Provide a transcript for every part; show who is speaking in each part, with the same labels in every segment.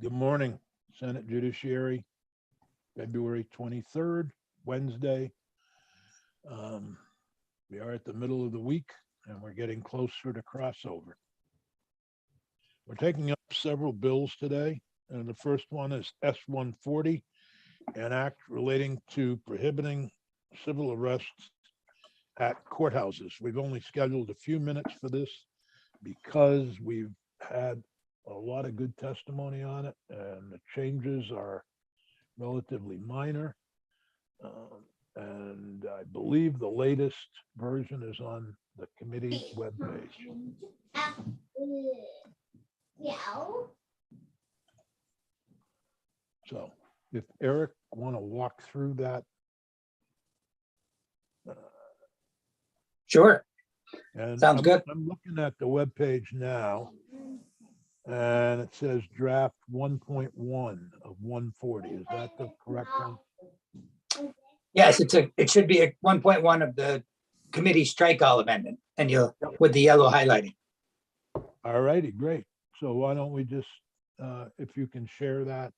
Speaker 1: Good morning, Senate Judiciary, February 23rd, Wednesday. We are at the middle of the week and we're getting closer to crossover. We're taking up several bills today, and the first one is S-140, an act relating to prohibiting civil arrests at courthouses. We've only scheduled a few minutes for this because we've had a lot of good testimony on it, and the changes are relatively minor. And I believe the latest version is on the committee webpage. So if Eric want to walk through that.
Speaker 2: Sure.
Speaker 1: And
Speaker 2: Sounds good.
Speaker 1: I'm looking at the webpage now, and it says draft 1.1 of 140. Is that the correct one?
Speaker 2: Yes, it should be a 1.1 of the committee strike-all amendment, and you'll with the yellow highlighting.
Speaker 1: All righty, great. So why don't we just, if you can share that,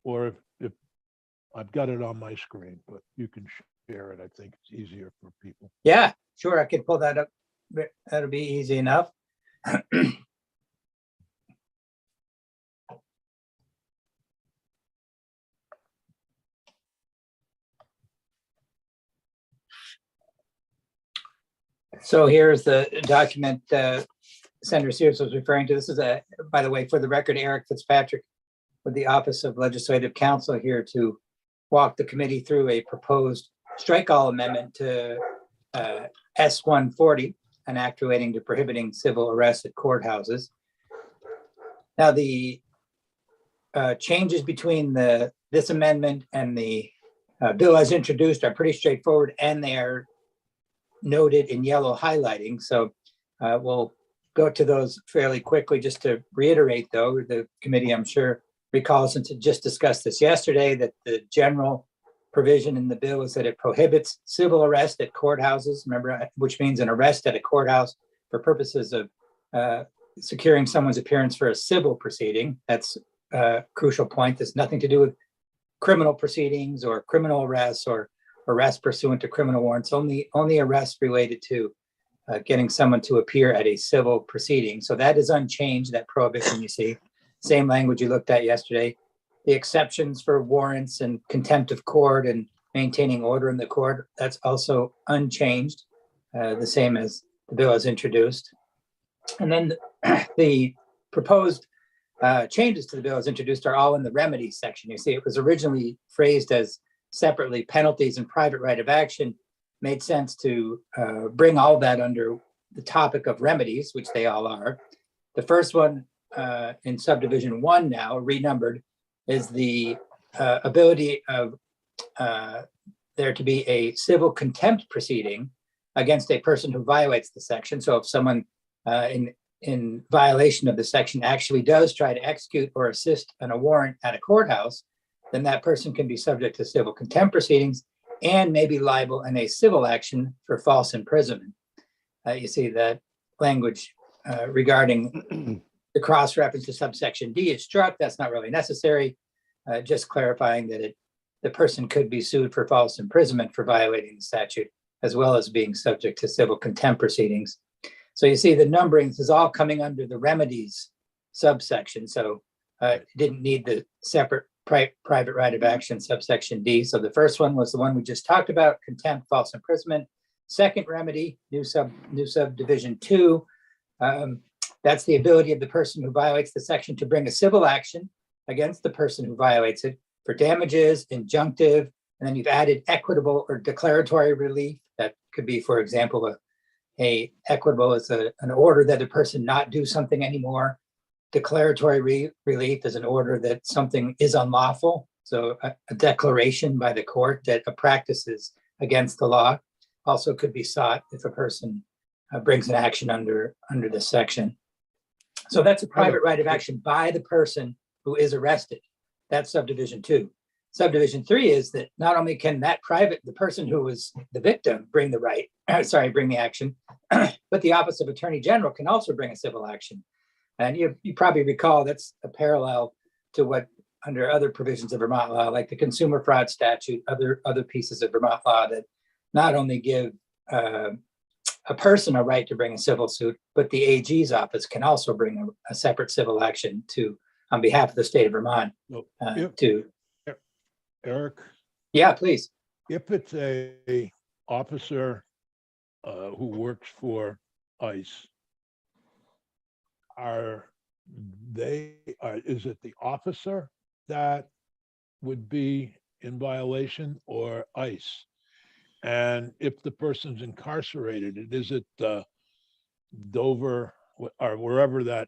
Speaker 1: or if I've got it on my screen, but you can share it. I think it's easier for people.
Speaker 2: Yeah, sure. I could pull that up. That'll be easy enough. So here's the document Senator Sears was referring to. This is by the way, for the record, Eric Fitzpatrick with the Office of Legislative Counsel here to walk the committee through a proposed strike-all amendment to S-140, an act relating to prohibiting civil arrests at courthouses. Now, the changes between this amendment and the bill as introduced are pretty straightforward, and they are noted in yellow highlighting. So we'll go to those fairly quickly. Just to reiterate, though, the committee, I'm sure, recalls, since it just discussed this yesterday, that the general provision in the bill is that it prohibits civil arrest at courthouses, remember, which means an arrest at a courthouse for purposes of securing someone's appearance for a civil proceeding. That's a crucial point. There's nothing to do with criminal proceedings or criminal arrests or arrests pursuant to criminal warrants, only arrests related to getting someone to appear at a civil proceeding. So that is unchanged, that prohibition you see. Same language you looked at yesterday. The exceptions for warrants and contempt of court and maintaining order in the court, that's also unchanged, the same as the bill as introduced. And then the proposed changes to the bill as introduced are all in the remedies section. You see, it was originally phrased as separately penalties and private right of action. Made sense to bring all that under the topic of remedies, which they all are. The first one in subdivision 1 now, renumbered, is the ability of there to be a civil contempt proceeding against a person who violates the section. So if someone in violation of the section actually does try to execute or assist on a warrant at a courthouse, then that person can be subject to civil contempt proceedings and may be liable in a civil action for false imprisonment. You see that language regarding the cross-reference to subsection D is struck. That's not really necessary. Just clarifying that the person could be sued for false imprisonment for violating the statute, as well as being subject to civil contempt proceedings. So you see the numbering, this is all coming under the remedies subsection. So it didn't need the separate private right of action subsection D. So the first one was the one we just talked about, contempt, false imprisonment. Second remedy, new subdivision 2. That's the ability of the person who violates the section to bring a civil action against the person who violates it for damages, injunctive, and then you've added equitable or declaratory relief. That could be, for example, a equitable is an order that a person not do something anymore. Declaratory relief is an order that something is unlawful. So a declaration by the court that a practice is against the law also could be sought if a person brings an action under this section. So that's a private right of action by the person who is arrested. That's subdivision 2. Subdivision 3 is that not only can the person who was the victim bring the action, but the Office of Attorney General can also bring a civil action And you probably recall that's a parallel to what under other provisions of Vermont law, like the consumer fraud statute, other pieces of Vermont law that not only give a person a right to bring a civil suit, but the AG's office can also bring a separate civil action on behalf of the state of Vermont.
Speaker 1: Well, Eric,
Speaker 2: Yeah, please.
Speaker 1: if it's a officer who works for ICE, is it the officer that would be in violation or ICE? And if the person's incarcerated, is it Dover or wherever that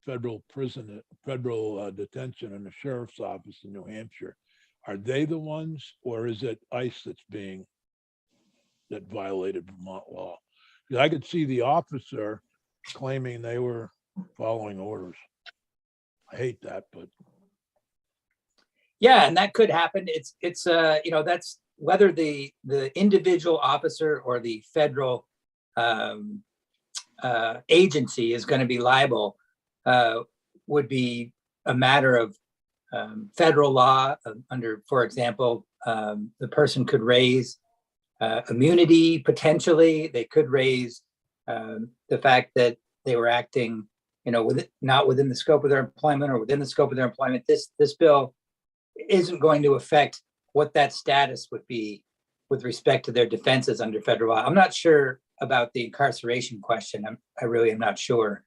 Speaker 1: federal prison, federal detention and the sheriff's office in New Hampshire, are they the ones, or is it ICE that violated Vermont law? Because I could see the officer claiming they were following orders. I hate that, but
Speaker 2: Yeah, and that could happen. It's that's whether the individual officer or the federal agency is going to be liable would be a matter of federal law. Under, for example, the person could raise immunity potentially. They could raise the fact that they were acting, not within the scope of their employment or within the scope of their employment. This bill isn't going to affect what that status would be with respect to their defenses under federal law. I'm not sure about the incarceration question. I really am not sure.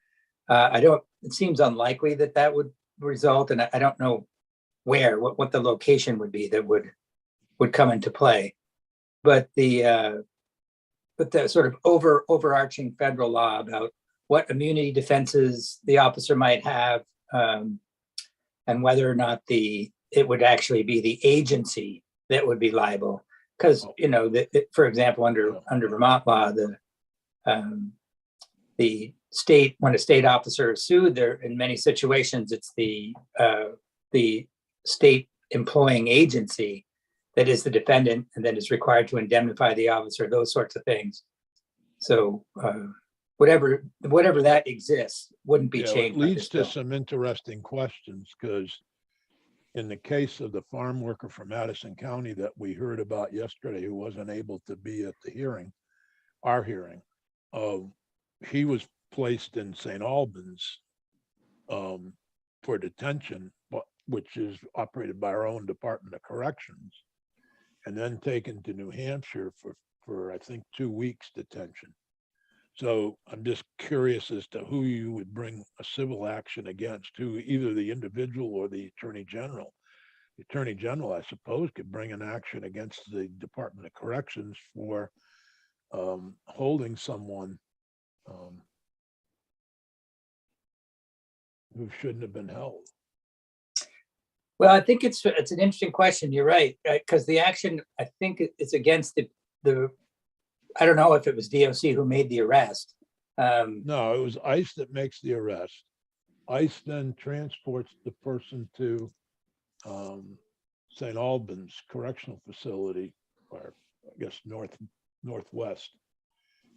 Speaker 2: It seems unlikely that would result, and I don't know what the location would be that would come into play. But the sort of overarching federal law about what immunity defenses the officer might have, and whether or not it would actually be the agency that would be liable. Because, for example, under Vermont law, the state, when a state officer is sued, there in many situations it's the state employing agency that is the defendant and that is required to indemnify the officer, those sorts of things. So whatever that exists wouldn't be changed.
Speaker 1: It leads to some interesting questions, because in the case of the farm worker from Madison County that we heard about yesterday, who wasn't able to be at the hearing, our hearing, he was placed in St. Albans for detention, which is operated by our own Department of Corrections, and then taken to New Hampshire for I think 2 weeks detention. So I'm just curious as to who you would bring a civil action against, either the individual or the Attorney General. The Attorney General, I suppose, could bring an action against the Department of Corrections for holding someone who shouldn't have been held.
Speaker 2: Well, I think it's an interesting question. You're right, because the action, I think it's against the I don't know if it was DOC who made the arrest.
Speaker 1: No, it was ICE that makes the arrest. ICE then transports the person to St. Albans Correctional Facility, or I guess northwest.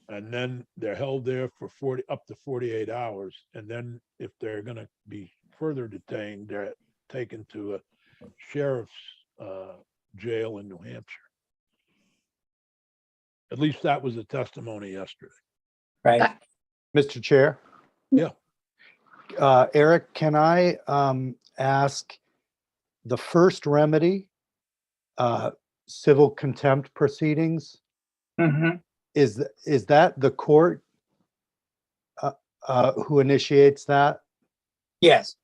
Speaker 1: And then they're held there for up to 48 hours. And then if they're going to be further detained, they're taken to a sheriff's jail in New Hampshire. At least that was the testimony yesterday.
Speaker 2: Right.
Speaker 3: Mr. Chair?
Speaker 1: Yeah.
Speaker 3: Eric, can I ask the first remedy, civil contempt proceedings?
Speaker 2: Mm-hmm.
Speaker 3: Is that the court who initiates that?
Speaker 2: Yes.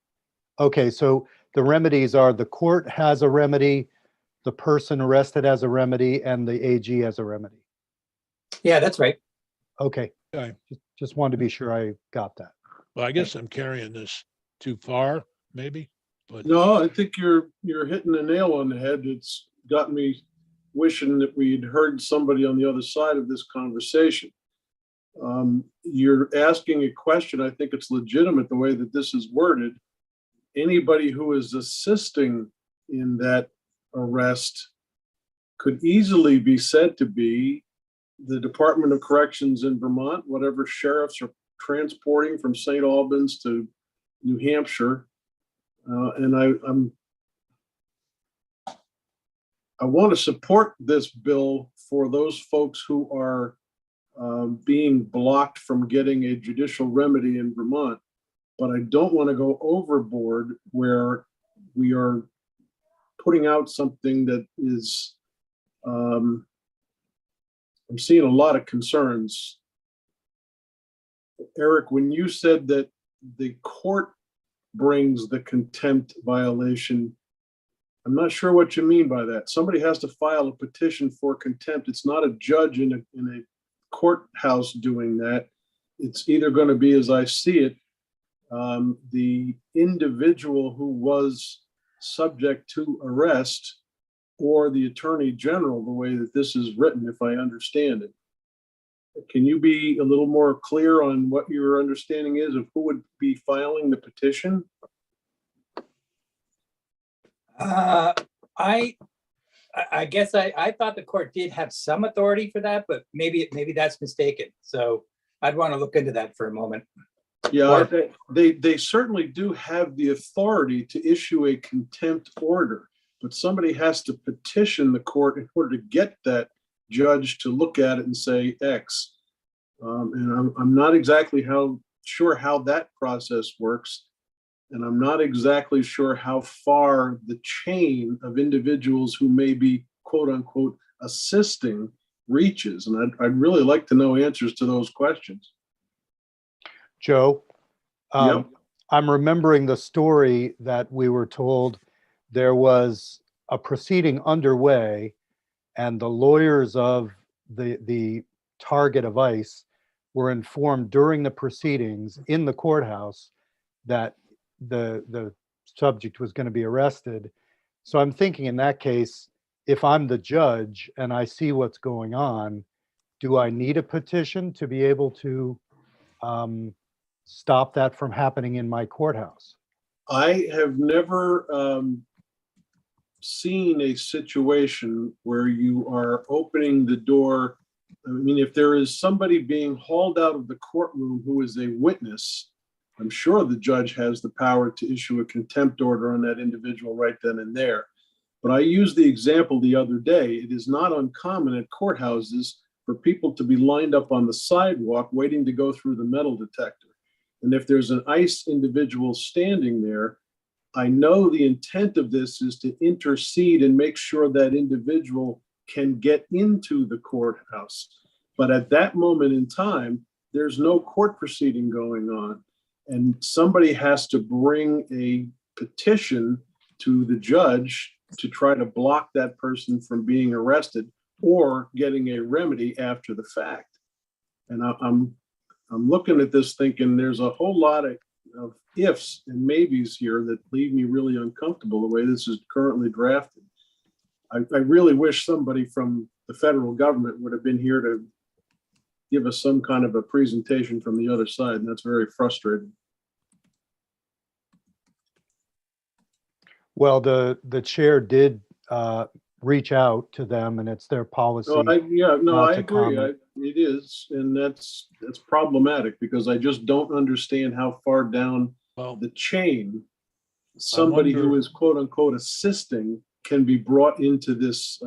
Speaker 3: Okay, so the remedies are the court has a remedy, the person arrested has a remedy, and the AG has a remedy.
Speaker 2: Yeah, that's right.
Speaker 3: Okay.
Speaker 1: Okay.
Speaker 3: Just wanted to be sure I got that.
Speaker 1: Well, I guess I'm carrying this too far, maybe, but
Speaker 4: No, I think you're hitting the nail on the head. It's got me wishing that we'd heard somebody on the other side of this conversation. You're asking a question. I think it's legitimate the way that this is worded. Anybody who is assisting in that arrest could easily be said to be the Department of Corrections in Vermont, whatever sheriffs or transporting from St. Albans to New Hampshire. And I want to support this bill for those folks who are being blocked from getting a judicial remedy in Vermont. But I don't want to go overboard where we are putting out something that is, I'm seeing a lot of concerns. Eric, when you said that the court brings the contempt violation, I'm not sure what you mean by that. Somebody has to file a petition for contempt. It's not a judge in a courthouse doing that. It's either going to be, as I see it, the individual who was subject to arrest or the attorney general, the way that this is written, if I understand it. Can you be a little more clear on what your understanding is of who would be filing the petition?
Speaker 2: I guess I thought the court did have some authority for that, but maybe that's mistaken. So I'd want to look into that for a moment.
Speaker 4: Yeah, they certainly do have the authority to issue a contempt order, but somebody has to petition the court in order to get that judge to look at it and say X. And I'm not exactly sure how that process works. And I'm not exactly sure how far the chain of individuals who may be, quote unquote, assisting reaches. And I'd really like to know answers to those questions.
Speaker 3: Joe,
Speaker 4: Yep.
Speaker 3: I'm remembering the story that we were told there was a proceeding underway and the lawyers of the target of ICE were informed during the proceedings in the courthouse that the subject was going to be arrested. So I'm thinking in that case, if I'm the judge and I see what's going on, do I need a petition to be able to stop that from happening in my courthouse?
Speaker 4: I have never seen a situation where you are opening the door. I mean, if there is somebody being hauled out of the courtroom who is a witness, I'm sure the judge has the power to issue a contempt order on that individual right then and there. But I used the example the other day. It is not uncommon at courthouses for people to be lined up on the sidewalk waiting to go through the metal detector. And if there's an ICE individual standing there, I know the intent of this is to intercede and make sure that individual can get into the courthouse. But at that moment in time, there's no court proceeding going on. And somebody has to bring a petition to the judge to try to block that person from being arrested or getting a remedy after the fact. And I'm looking at this thinking there's a whole lot of ifs and maybes here that leave me really uncomfortable the way this is currently drafted. I really wish somebody from the federal government would have been here to give us some kind of a presentation from the other side, and that's very frustrating.
Speaker 3: Well, the chair did reach out to them, and it's their policy.
Speaker 4: I
Speaker 3: not to
Speaker 4: agree.
Speaker 3: comment.
Speaker 4: It is, and that's problematic because I just don't understand how far down
Speaker 1: Well,
Speaker 4: the chain somebody who
Speaker 1: wonder-
Speaker 4: is quote unquote assisting can be brought into this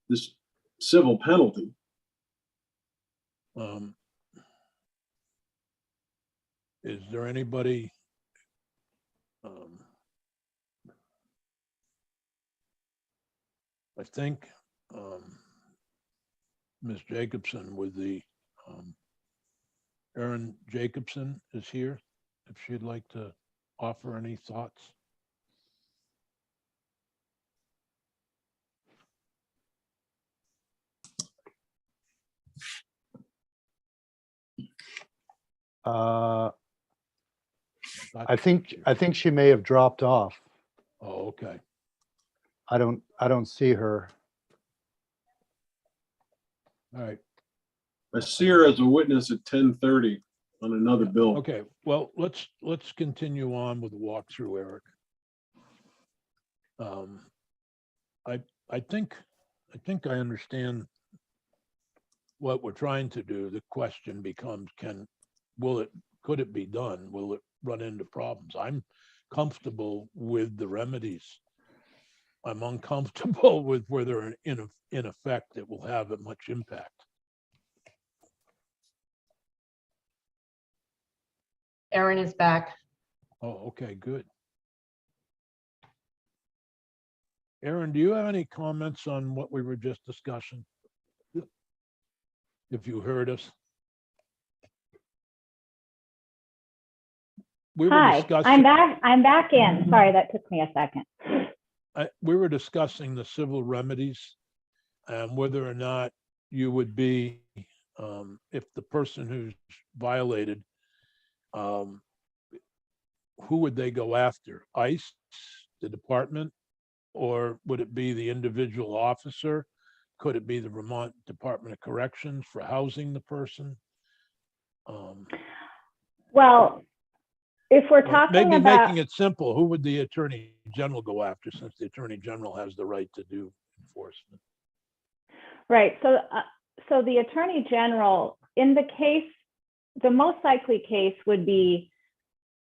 Speaker 4: this civil penalty.
Speaker 1: Is there anybody? I think Ms. Jacobson with the Erin Jacobson is here. If she'd like to offer any thoughts.
Speaker 3: I think she may have dropped off.
Speaker 1: Oh, okay.
Speaker 3: I don't see her.
Speaker 1: All right.
Speaker 4: I see her as a witness at 10:30 on another bill.
Speaker 1: Okay, well, let's continue on with the walkthrough, Eric. I think I understand what we're trying to do. The question becomes, can could it be done? Will it run into problems? I'm comfortable with the remedies. I'm uncomfortable with whether in effect it will have much impact.
Speaker 5: Erin is back.
Speaker 1: Oh, okay, good. Aaron, do you have any comments on what we were just discussing? If you heard us. We were
Speaker 6: Hi,
Speaker 1: discussing,
Speaker 6: I'm back in. Sorry, that took me a second.
Speaker 1: we were discussing the civil remedies and whether or not you would be, if the person who's violated, who would they go after? ICE, the department, or would it be the individual officer? Could it be the Vermont Department of Corrections for housing the person?
Speaker 6: Well, if we're
Speaker 1: Or
Speaker 6: talking
Speaker 1: maybe
Speaker 6: about,
Speaker 1: making it simple, who would the Attorney General go after, since the Attorney General has the right to do enforcement?
Speaker 6: right, so the Attorney General, in the case, the most likely case would be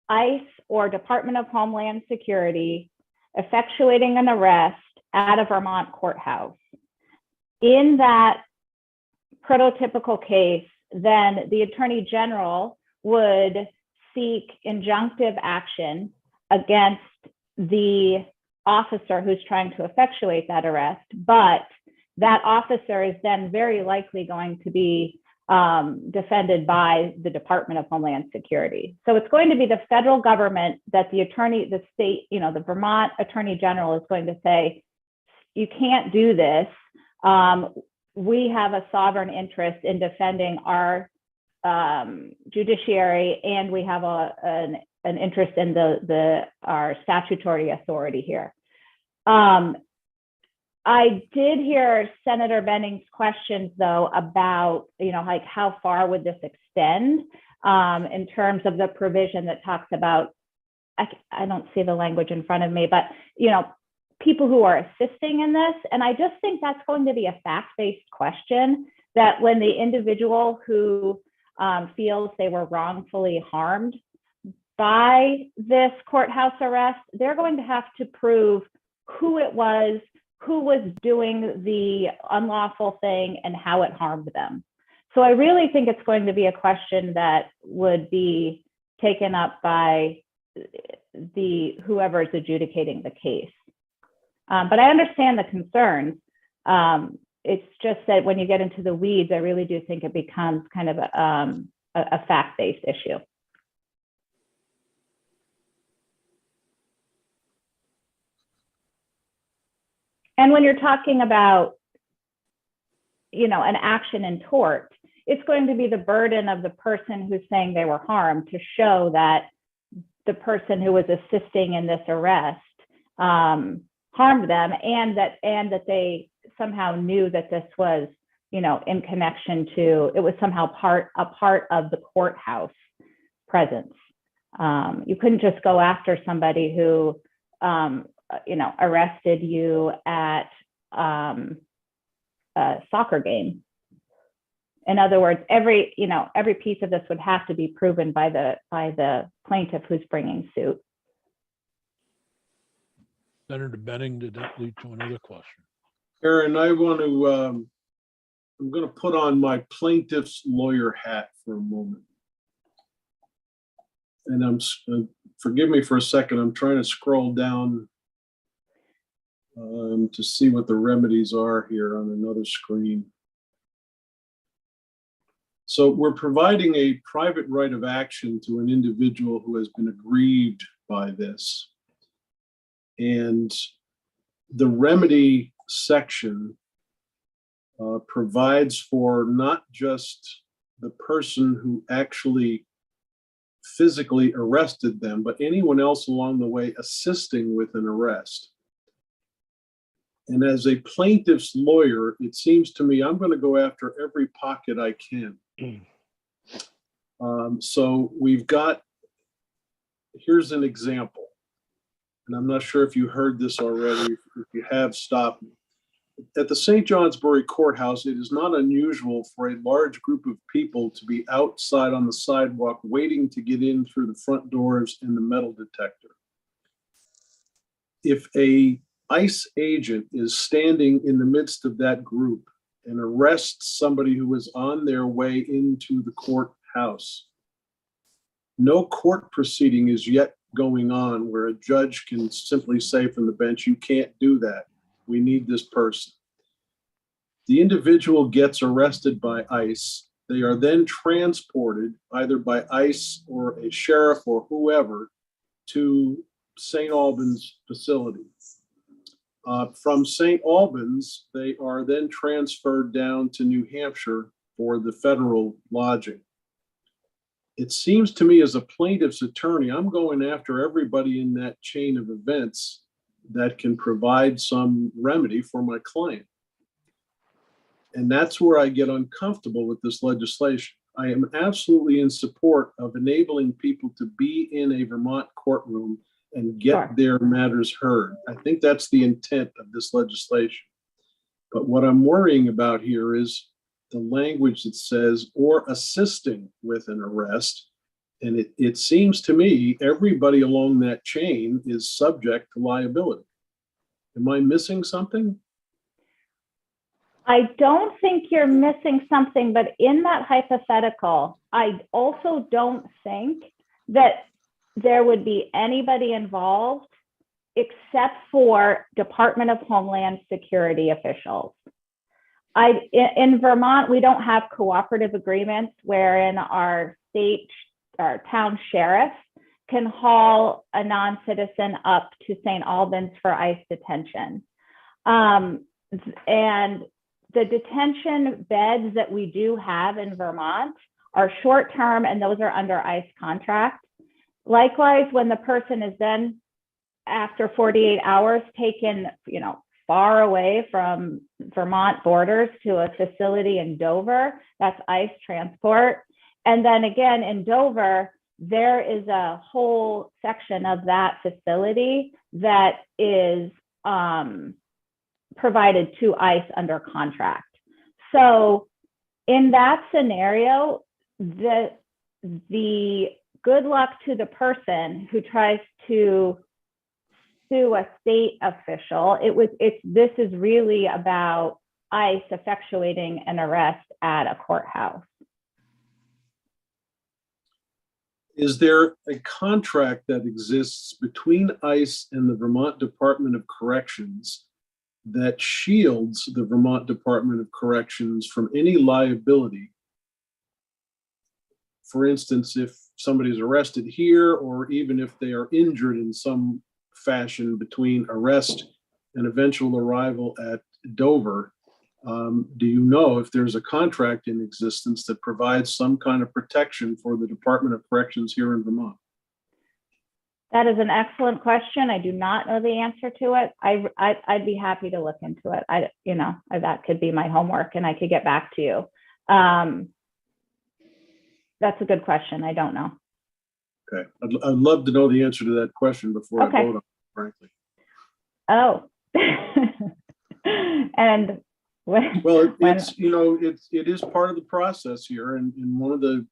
Speaker 6: ICE or Department of Homeland Security effectuating an arrest at a Vermont courthouse. In that prototypical case, then the Attorney General would seek injunctive action against the officer who's trying to effectuate that arrest, but that officer is then very likely going to be defended by the Department of Homeland Security. So it's going to be the federal government that the state, the Vermont Attorney General is going to say, you can't do this. We have a sovereign interest in defending our judiciary, and we have an interest in our statutory authority here. I did hear Senator Benning's questions, though, about, like how far would this extend in terms of the provision that talks about, I don't see the language in front of me, but, people who are assisting in this. And I just think that's going to be a fact-based question, that when the individual who feels they were wrongfully harmed by this courthouse arrest, they're going to have to prove who it was, who was doing the unlawful thing, and how it harmed them. So I really think it's going to be a question that would be taken up by whoever is adjudicating the case. But I understand the concerns. It's just that when you get into the weeds, I really do think it becomes kind of a fact-based issue. And when you're talking about, an action in tort, it's going to be the burden of the person who's saying they were harmed to show that the person who was assisting in this arrest harmed them, and that they somehow knew that this was, in connection to, it was somehow a part of the courthouse presence. You couldn't just go after somebody who, arrested you at a soccer game. In other words, every piece of this would have to be proven by the plaintiff who's bringing suit.
Speaker 1: Senator Benning, did that lead to another question?
Speaker 4: Aaron, I'm going to put on my plaintiff's lawyer hat for a moment. And forgive me for a second, I'm trying to scroll down to see what the remedies are here on another screen. So we're providing a private right of action to an individual who has been aggrieved by this. And the remedy section provides for not just the person who actually physically arrested them, but anyone else along the way assisting with an arrest. And as a plaintiff's lawyer, it seems to me I'm going to go after every pocket I can. So we've got, here's an example. And I'm not sure if you heard this already. If you have, stop me. At the St. Johnsbury Courthouse, it is not unusual for a large group of people to be outside on the sidewalk waiting to get in through the front doors and the metal detector. If a ICE agent is standing in the midst of that group and arrests somebody who is on their way into the courthouse, no court proceeding is yet going on where a judge can simply say from the bench, you can't do that. We need this person. The individual gets arrested by ICE. They are then transported either by ICE or a sheriff or whoever to St. Albans facility. From St. Albans, they are then transferred down to New Hampshire for the federal lodging. It seems to me as a plaintiff's attorney, I'm going after everybody in that chain of events that can provide some remedy for my client. And that's where I get uncomfortable with this legislation. I am absolutely in support of enabling people to be in a Vermont courtroom and get their matters heard. I think that's the intent of this legislation. But what I'm worrying about here is the language that says, or assisting with an arrest. And it seems to me everybody along that chain is subject to liability. Am I missing something?
Speaker 6: I don't think you're missing something, but in that hypothetical, I also don't think that there would be anybody involved except for Department of Homeland Security officials. In Vermont, we don't have cooperative agreements wherein our town sheriff can haul a non-citizen up to St. Albans for ICE detention. And the detention beds that we do have in Vermont are short-term, and those are under ICE contract. Likewise, when the person is then, after 48 hours, taken, far away from Vermont borders to a facility in Dover, that's ICE transport. And then again, in Dover, there is a whole section of that facility that is provided to ICE under contract. So in that scenario, the good luck to the person who tries to sue a state official. This is really about ICE effectuating an arrest at a courthouse.
Speaker 4: Is there a contract that exists between ICE and the Vermont Department of Corrections that shields the Vermont Department of Corrections from any liability? For instance, if somebody's arrested here, or even if they are injured in some fashion between arrest and eventual arrival at Dover, do you know if there's a contract in existence that provides some kind of protection for the Department of Corrections here in Vermont?
Speaker 6: That is an excellent question. I do not know the answer to it. I'd be happy to look into it. That could be my homework, and I could get back to you. That's a good question. I don't know.
Speaker 4: Okay, I'd love to know the answer to that question before I vote on it, frankly.
Speaker 6: Oh, and
Speaker 4: it is part of the process here, and one of the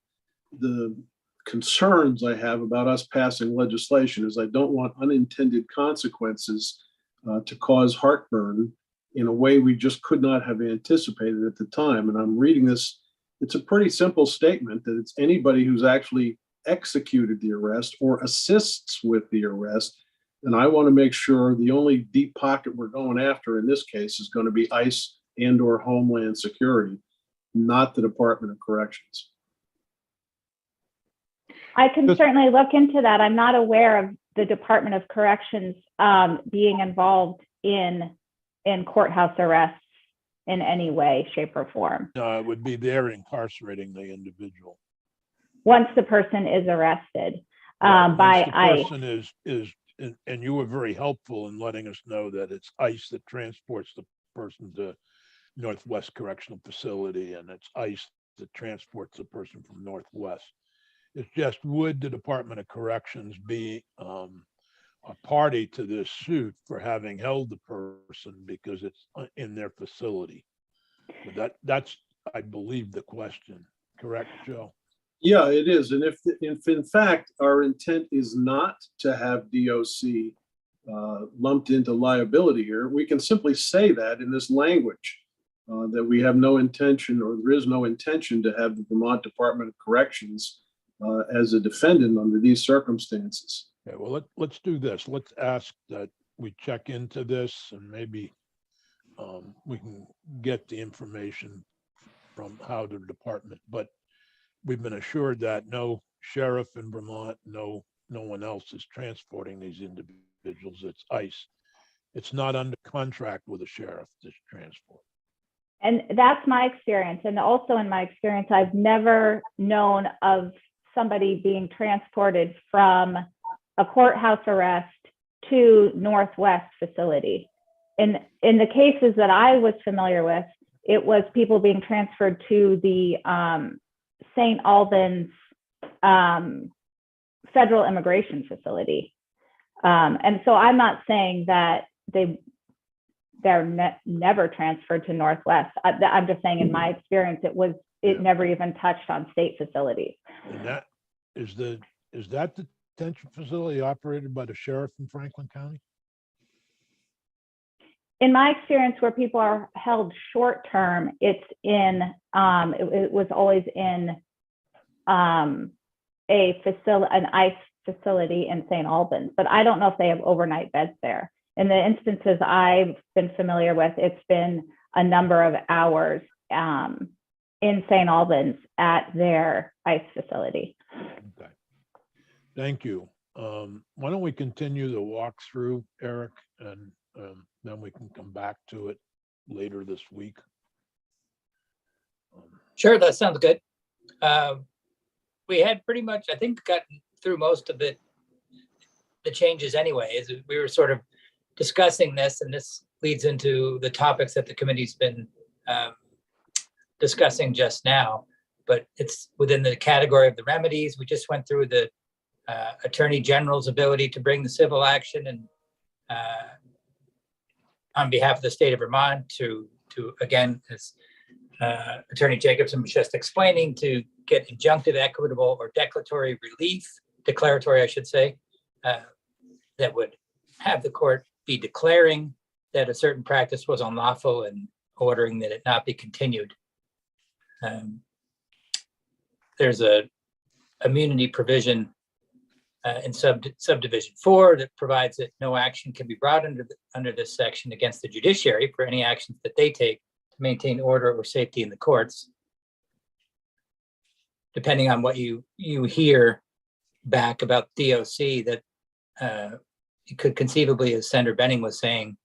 Speaker 4: concerns I have about us passing legislation is I don't want unintended consequences to cause heartburn in a way we just could not have anticipated at the time. And I'm reading this. It's a pretty simple statement that it's anybody who's actually executed the arrest or assists with the arrest. And I want to make sure the only deep pocket we're going after in this case is going to be ICE and or Homeland Security, not the Department of Corrections.
Speaker 6: I can certainly look into that. I'm not aware of the Department of Corrections being involved in courthouse arrests in any way, shape, or form.
Speaker 1: No, it would be they're incarcerating the individual.
Speaker 6: Once the person is arrested
Speaker 1: Right,
Speaker 6: by
Speaker 1: once the
Speaker 6: ICE.
Speaker 1: person is, and you were very helpful in letting us know that it's ICE that transports the person to Northwest Correctional Facility, and it's ICE that transports the person from Northwest. It's just, would the Department of Corrections be a party to this suit for having held the person because it's in their facility. But that's, I believe, the question. Correct, Joe?
Speaker 4: Yeah, it is. And if in fact our intent is not to have DOC lumped into liability here, we can simply say that in this language, that we have no intention, or there is no intention to have the Vermont Department of Corrections as a defendant under these circumstances.
Speaker 1: Okay, well, let's do this. Let's ask that we check into this and maybe we can get the information from how the department, but we've been assured that no sheriff in Vermont, no one else is transporting these individuals. It's ICE. It's not under contract with a sheriff to transport.
Speaker 6: And that's my experience. And also in my experience, I've never known of somebody being transported from a courthouse arrest to Northwest facility. In the cases that I was familiar with, it was people being transferred to the St. Albans federal immigration facility. And so I'm not saying that they're never transferred to Northwest. I'm just saying in my experience, it never even touched on state facilities.
Speaker 1: And that is that the detention facility operated by the sheriff in Franklin County?
Speaker 6: In my experience, where people are held short term, it's in it was always in an ICE facility in St. Albans, but I don't know if they have overnight beds there. In the instances I've been familiar with, it's been a number of hours in St. Albans at their ICE facility.
Speaker 1: Okay. Thank you. Why don't we continue the walkthrough, Eric, and then we can come back to it later this week.
Speaker 2: Sure, that sounds good. We had pretty much, I think, gotten through most of the changes anyway, as we were sort of discussing this, and this leads into the topics that the committee's been discussing just now, but it's within the category of the remedies. We just went through the Attorney General's ability to bring the civil action and on behalf of the state of Vermont to again, as Attorney Jacobson was just explaining, to get injunctive, equitable, or declaratory relief, I should say, that would have the court be declaring that a certain practice was unlawful and ordering that it not be continued. There's a immunity provision in subdivision 4 that provides that no action can be brought under this section against the judiciary for any actions that they take to maintain order or safety in the courts. Depending on what you hear back about DOC, that it could conceivably, as Senator Benning was saying,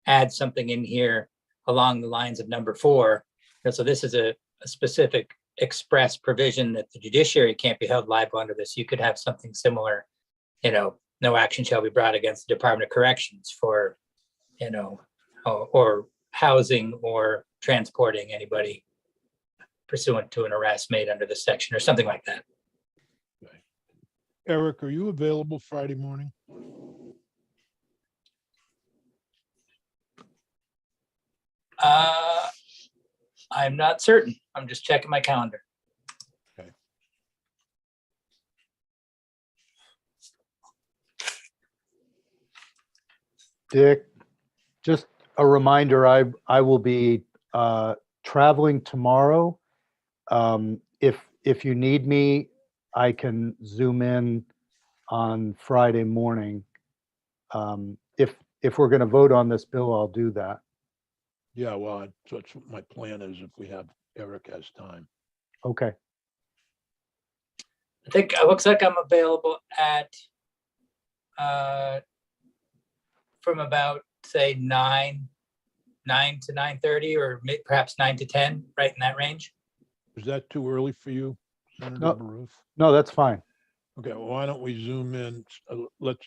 Speaker 2: add something in here along the lines of number 4. And so this is a specific express provision that the judiciary can't be held liable under this. You could have something similar, no action shall be brought against the Department of Corrections for, or housing or transporting anybody pursuant to an arrest made under this section or something like that.
Speaker 1: Okay. Eric, are you available Friday morning?
Speaker 2: I'm not certain. I'm just checking my calendar.
Speaker 1: Okay.
Speaker 3: Dick, just a reminder, I will be traveling tomorrow. If you need me, I can zoom in on Friday morning. If we're going to vote on this bill, I'll do that.
Speaker 1: Yeah, well, that's what my plan is if we have Eric has time.
Speaker 3: Okay.
Speaker 2: I think it looks like I'm available at from about, say, 9 to 9:30, or perhaps 9 to 10, right in that range.
Speaker 1: Is that too early for you, Senator
Speaker 3: No.
Speaker 1: Baruth?
Speaker 3: No, that's fine.
Speaker 1: Okay, well, why don't we zoom in? Let's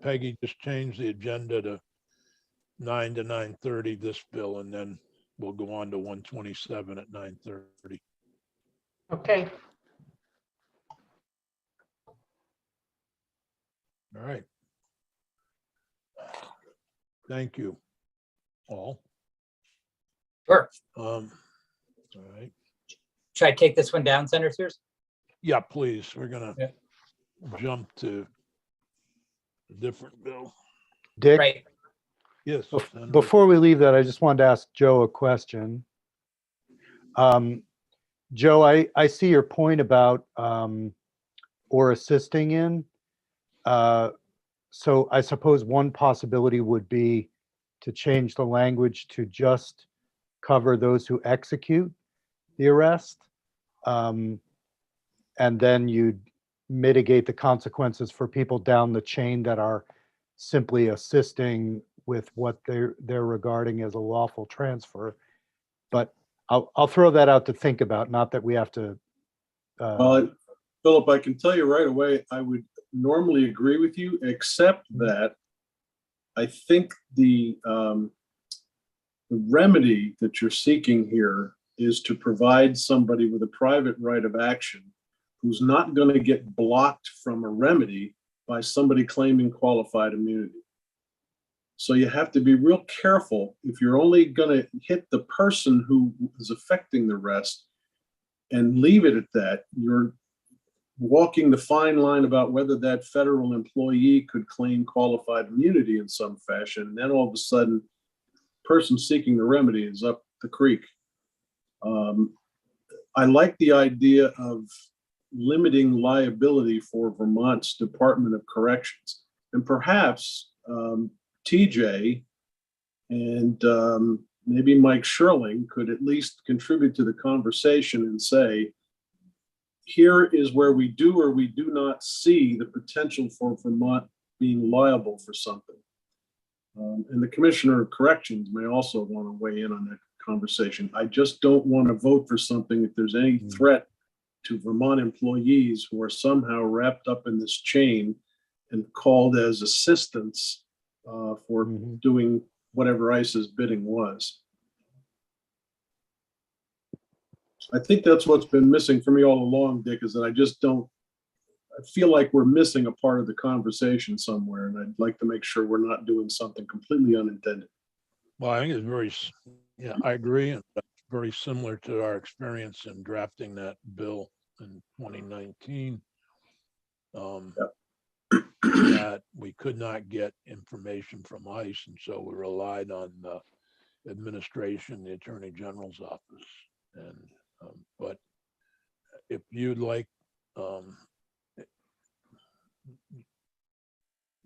Speaker 1: Peggy, just change the agenda to 9 to 9:30 this bill, and then we'll go on to 127 at 9:30.
Speaker 5: Okay.
Speaker 1: All right. Thank you all.
Speaker 2: Sure.
Speaker 1: All right.
Speaker 2: Should I take this one down, Senator Sears?
Speaker 1: Yeah, please. We're gonna
Speaker 2: Yeah.
Speaker 1: jump to a different bill.
Speaker 3: Dick,
Speaker 2: Right.
Speaker 1: Yes.
Speaker 3: bef-
Speaker 1: Senator.
Speaker 3: before we leave that, I just wanted to ask Joe a question. Joe, I see your point about or assisting in. So I suppose one possibility would be to change the language to just cover those who execute the arrest. And then you'd mitigate the consequences for people down the chain that are simply assisting with what they're regarding as a lawful transfer. But I'll throw that out to think about, not that we have to.
Speaker 4: Philip, I can tell you right away, I would normally agree with you, except that I think the remedy that you're seeking here is to provide somebody with a private right of action who's not going to get blocked from a remedy by somebody claiming qualified immunity. So you have to be real careful if you're only going to hit the person who is affecting the rest and leave it at that. You're walking the fine line about whether that federal employee could claim qualified immunity in some fashion. And then all of a sudden, the person seeking the remedy is up the creek. I like the idea of limiting liability for Vermont's Department of Corrections. And perhaps TJ and maybe Mike Sherling could at least contribute to the conversation and say, here is where we do or we do not see the potential for Vermont being liable for something. And the Commissioner of Corrections may also want to weigh in on that conversation. I just don't want to vote for something if there's any threat to Vermont employees who are somehow wrapped up in this chain and called as assistants for doing whatever ICE's bidding was. I think that's what's been missing for me all along, Dick, is that I feel like we're missing a part of the conversation somewhere, and I'd like to make sure we're not doing something completely unintended.
Speaker 1: Well, I think it's yeah, I agree. And that's very similar to our experience in drafting that bill in 2019. That we could not get information from ICE, and so we relied on the administration, the Attorney General's office. And but if you'd like,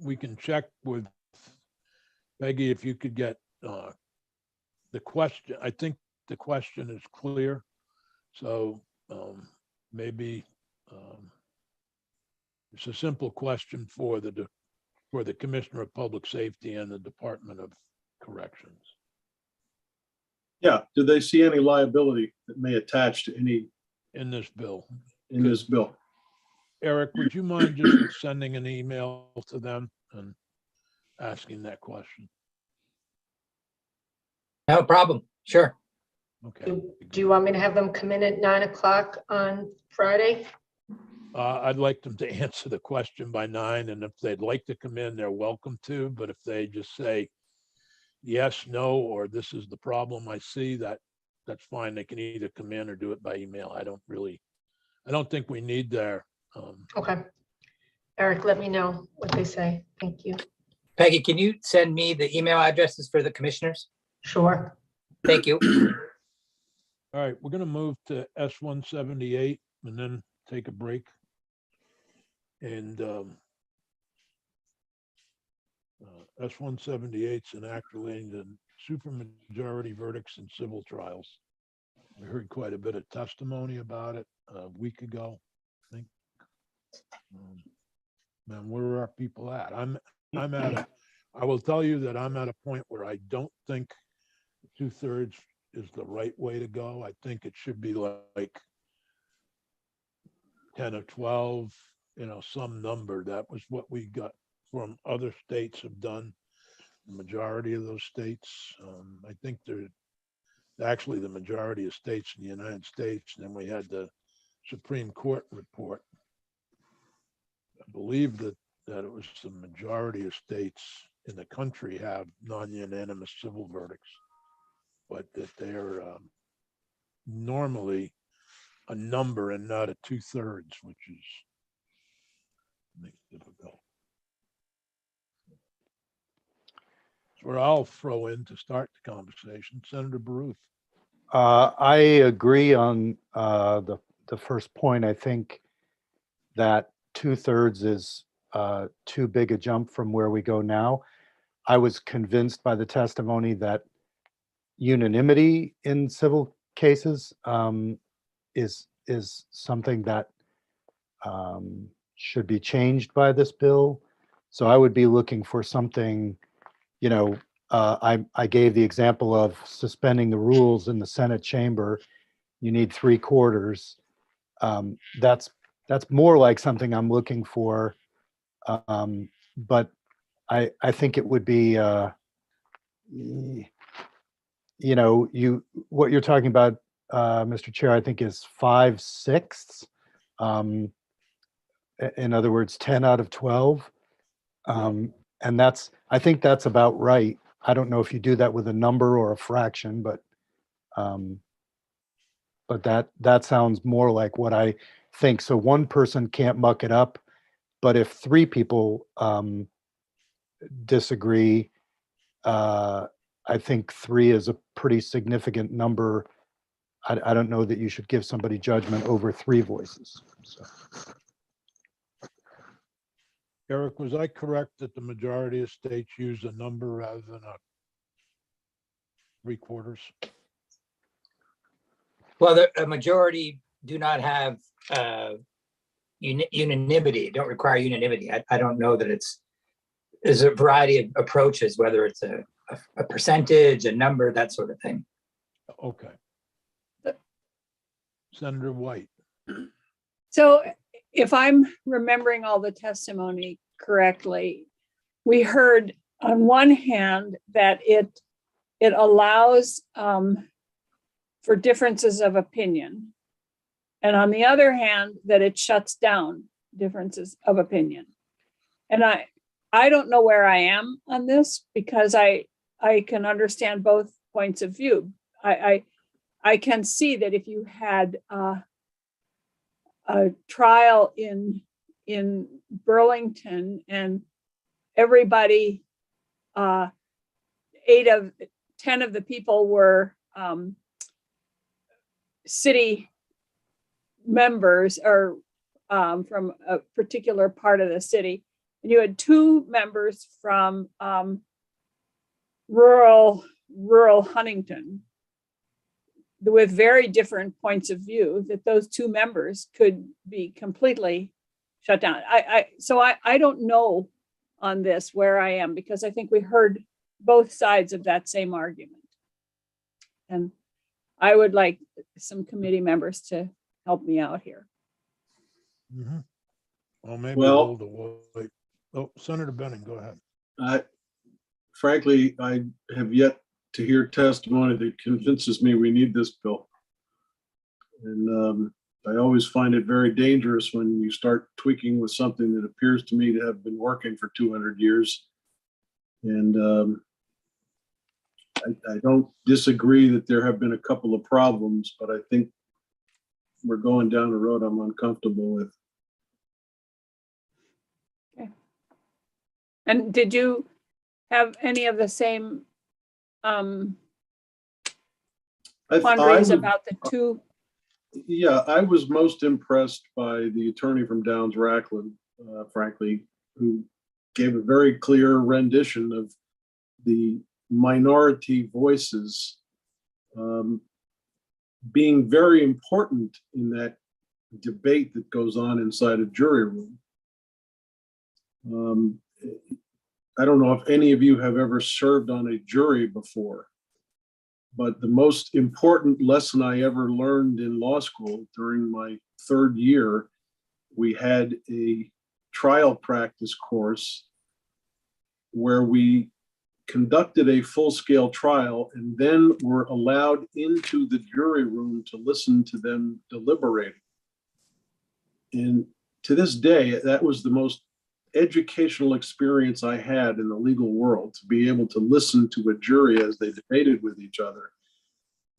Speaker 1: we can check with Peggy if you could get the question. I think the question is clear. So maybe it's a simple question for the Commissioner of Public Safety and the Department of Corrections.
Speaker 4: Yeah, do they see any liability that may attach to any
Speaker 1: In this bill.
Speaker 4: in this bill?
Speaker 1: Eric, would you mind just sending an email to them and asking that question?
Speaker 2: No problem. Sure.
Speaker 1: Okay.
Speaker 5: Do you want me to have them come in at 9 o'clock on Friday?
Speaker 1: I'd like them to answer the question by 9, and if they'd like to come in, they're welcome to, but if they just say yes, no, or this is the problem I see, that's fine. They can either come in or do it by email. I don't think we need their,
Speaker 5: Okay. Eric, let me know what they say. Thank you.
Speaker 2: Peggy, can you send me the email addresses for the commissioners?
Speaker 5: Sure.
Speaker 2: Thank you.
Speaker 1: all right, we're gonna move to S-178 and then take a break. And S-178 is an act relating to supermajority verdicts in civil trials. We heard quite a bit of testimony about it a week ago, I think. Man, where are people at? I will tell you that I'm at a point where I don't think 2/3 is the right way to go. I think it should be like 10 or 12, some number. That was what we got from other states have done. The majority of those states, I think they're actually the majority of states in the United States. And then we had the Supreme Court report. I believe that it was the majority of states in the country have non-unanimous civil verdicts, but that they're normally a number and not a 2/3, which is makes it difficult. So where I'll throw in to start the conversation, Senator Baruth.
Speaker 3: I agree on the first point. I think that 2/3 is too big a jump from where we go now. I was convinced by the testimony that unanimity in civil cases is something that should be changed by this bill. So I would be looking for something, you know, I gave the example of suspending the rules in the Senate chamber. You need 3/4. That's more like something I'm looking for. But I think it would be, you know, what you're talking about, Mr. Chair, I think is 5/6. In other words, 10 out of 12. And I think that's about right. I don't know if you do that with a number or a fraction, but that sounds more like what I think. So one person can't muck it up, but if 3 people disagree, I think 3 is a pretty significant number. I don't know that you should give somebody judgment over 3 voices. So.
Speaker 1: Eric, was I correct that the majority of states use a number rather than a 3/4?
Speaker 2: Well, a majority do not have unanimity, don't require unanimity. I don't know that there's a variety of approaches, whether it's a percentage, a number, that sort of thing.
Speaker 1: Okay. Senator White.
Speaker 7: So if I'm remembering all the testimony correctly, we heard on one hand that it allows for differences of opinion. And on the other hand, that it shuts down differences of opinion. And I don't know where I am on this because I can understand both points of view. I can see that if you had a trial in Burlington and everybody, 8 of 10 of the people were city members or from a particular part of the city, and you had 2 members from rural Huntington with very different points of view, that those 2 members could be completely shut down. So I don't know on this where I am, because I think we heard both sides of that same argument. And I would like some committee members to help me out here.
Speaker 1: Mm-hmm. Well, maybe
Speaker 4: Well-
Speaker 1: we'll wait. Oh, Senator Benning, go ahead.
Speaker 4: Frankly, I have yet to hear testimony that convinces me we need this bill. And I always find it very dangerous when you start tweaking with something that appears to me to have been working for 200 years. And I don't disagree that there have been a couple of problems, but I think we're going down a road I'm uncomfortable with.
Speaker 7: Okay. And did you have any of the same quandaries about the 2?
Speaker 4: Yeah, I was most impressed by the attorney from Downs Racklin, frankly, who gave a very clear rendition of the minority voices being very important in that debate that goes on inside a jury room. I don't know if any of you have ever served on a jury before, but the most important lesson I ever learned in law school during my 3rd year, we had a trial practice course where we conducted a full-scale trial and then were allowed into the jury room to listen to them deliberating. And to this day, that was the most educational experience I had in the legal world to be able to listen to a jury as they debated with each other.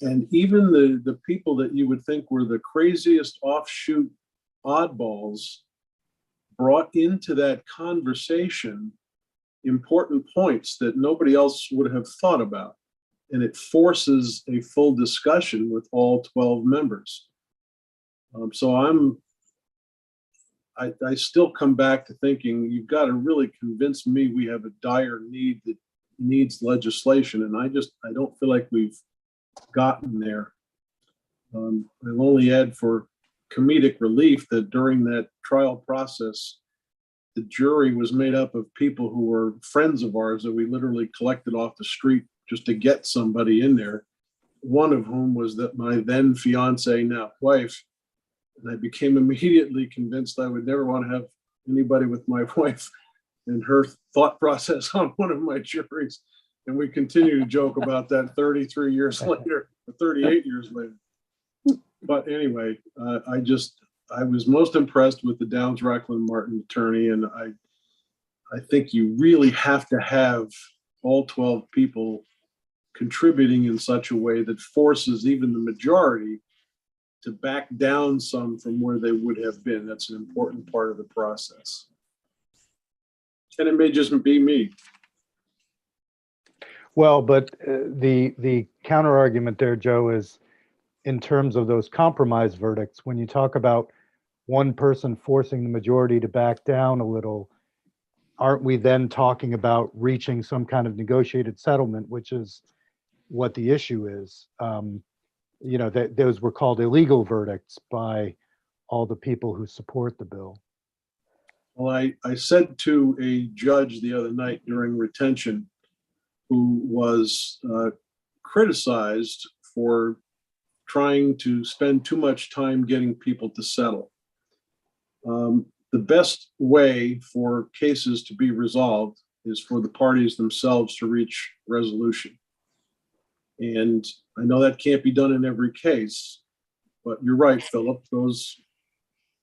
Speaker 4: And even the people that you would think were the craziest offshoot oddballs brought into that conversation important points that nobody else would have thought about. And it forces a full discussion with all 12 members. So I still come back to thinking you've got to really convince me we have a dire need that needs legislation. And I don't feel like we've gotten there. I'll only add for comedic relief that during that trial process, the jury was made up of people who were friends of ours that we literally collected off the street just to get somebody in there. One of whom was that my then fiance, now wife, and I became immediately convinced I would never want to have anybody with my wife and her thought process on one of my juries. And we continue to joke about that 33 years later, or 38 years later. But anyway, I was most impressed with the Downs Racklin Martin attorney, and I think you really have to have all 12 people contributing in such a way that forces even the majority to back down some from where they would have been. That's an important part of the process. And it may just be me.
Speaker 3: Well, but the counter argument there, Joe, is in terms of those compromise verdicts, when you talk about one person forcing the majority to back down a little, aren't we then talking about reaching some kind of negotiated settlement, which is what the issue is? You know, those were called illegal verdicts by all the people who support the bill.
Speaker 4: Well, I said to a judge the other night during retention, who was criticized for trying to spend too much time getting people to settle. The best way for cases to be resolved is for the parties themselves to reach resolution. And I know that can't be done in every case, but you're right, Philip, those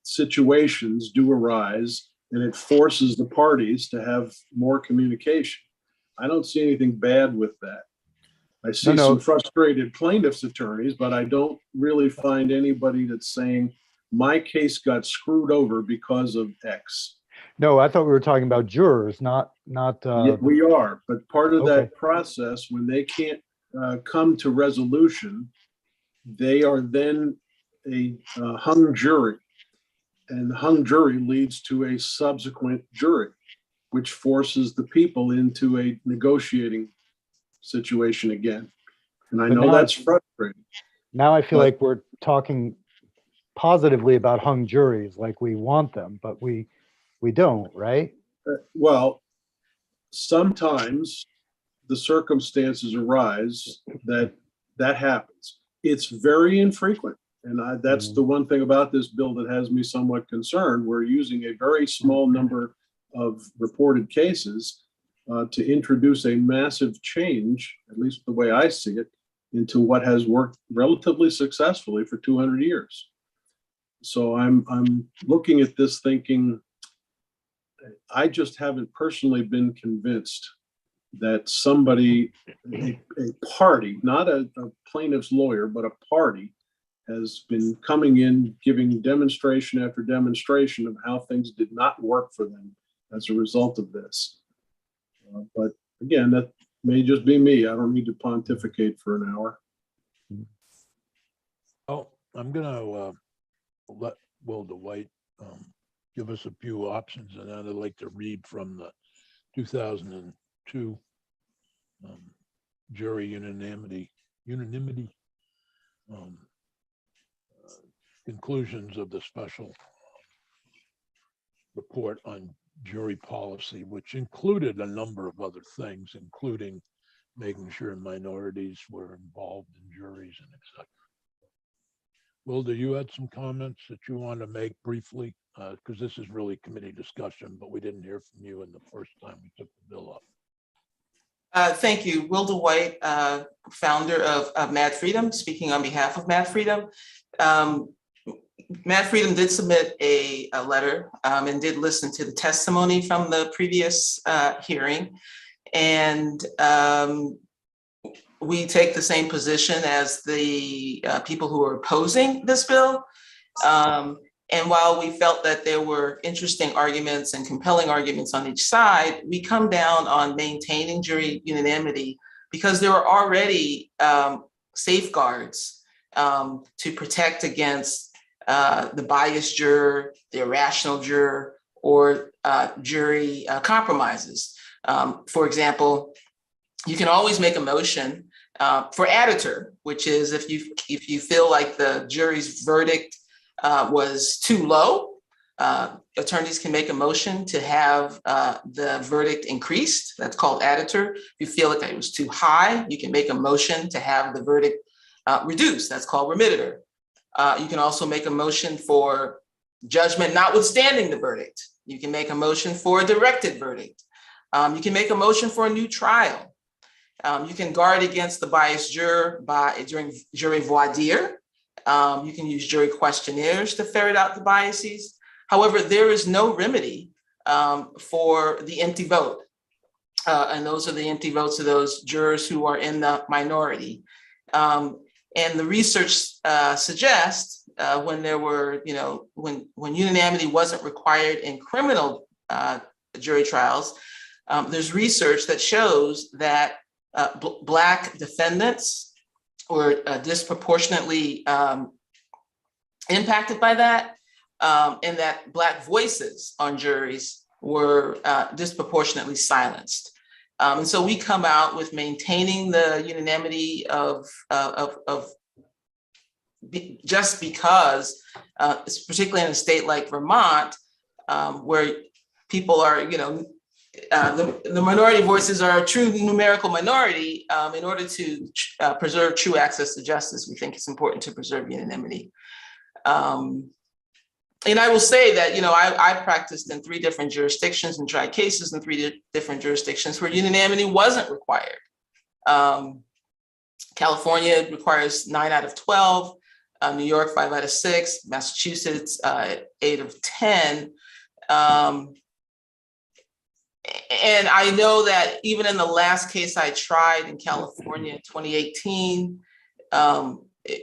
Speaker 4: situations do arise, and it forces the parties to have more communication. I don't see anything bad with that. I see some frustrated plaintiffs' attorneys, but I don't really find anybody that's saying my case got screwed over because of X.
Speaker 3: No, I thought we were talking about jurors, not.
Speaker 4: Yeah, we are, but part of that process, when they can't come to resolution, they are then a hung jury, and the hung jury leads to a subsequent jury, which forces the people into a negotiating situation again. And I know that's frustrating.
Speaker 3: Now I feel like we're talking positively about hung juries, like we want them, but we don't, right?
Speaker 4: Well, sometimes the circumstances arise that happens. It's very infrequent. And that's the one thing about this bill that has me somewhat concerned. We're using a very small number of reported cases to introduce a massive change, at least the way I see it, into what has worked relatively successfully for 200 years. So I'm looking at this thinking, I just haven't personally been convinced that somebody, a party, not a plaintiff's lawyer, but a party, has been coming in, giving demonstration after demonstration of how things did not work for them as a result of this. But again, that may just be me. I don't need to pontificate for an hour.
Speaker 1: Oh, I'm gonna let Will DeWitt give us a few options, and then I'd like to read from the 2002 jury unanimity conclusions of the special report on jury policy, which included a number of other things, including making sure minorities were involved in juries and etc. Will, do you had some comments that you want to make briefly? Because this is really committee discussion, but we didn't hear from you in the first time we took the bill up.
Speaker 8: Thank you. Will DeWitt, founder of Mad Freedom, speaking on behalf of Mad Freedom. Matt Freedom did submit a letter and did listen to the testimony from the previous hearing. And we take the same position as the people who are opposing this bill. And while we felt that there were interesting arguments and compelling arguments on each side, we come down on maintaining jury unanimity because there are already safeguards to protect against the biased juror, the irrational juror, or jury compromises. For example, you can always make a motion for additur, which is if you feel like the jury's verdict was too low, attorneys can make a motion to have the verdict increased. That's called additur. If you feel like it was too high, you can make a motion to have the verdict reduced. That's called remittitor. You can also make a motion for judgment notwithstanding the verdict. You can make a motion for a directed verdict. You can make a motion for a new trial. You can guard against the biased juror during jury voir dire. You can use jury questionnaires to ferret out the biases. However, there is no remedy for the empty vote. And those are the empty votes of those jurors who are in the minority. And the research suggests when there were, when unanimity wasn't required in criminal jury trials, there's research that shows that Black defendants were disproportionately impacted by that, and that Black voices on juries were disproportionately silenced. And so we come out with maintaining the unanimity just because, particularly in a state like Vermont, where people are, the minority voices are a true numerical minority. In order to preserve true access to justice, we think it's important to preserve unanimity. And I will say that, I practiced in 3 different jurisdictions and tried cases in 3 different jurisdictions where unanimity wasn't required. California requires 9 out of 12, New York 5 out of 6, Massachusetts 8 of 10. And I know that even in the last case I tried in California in 2018,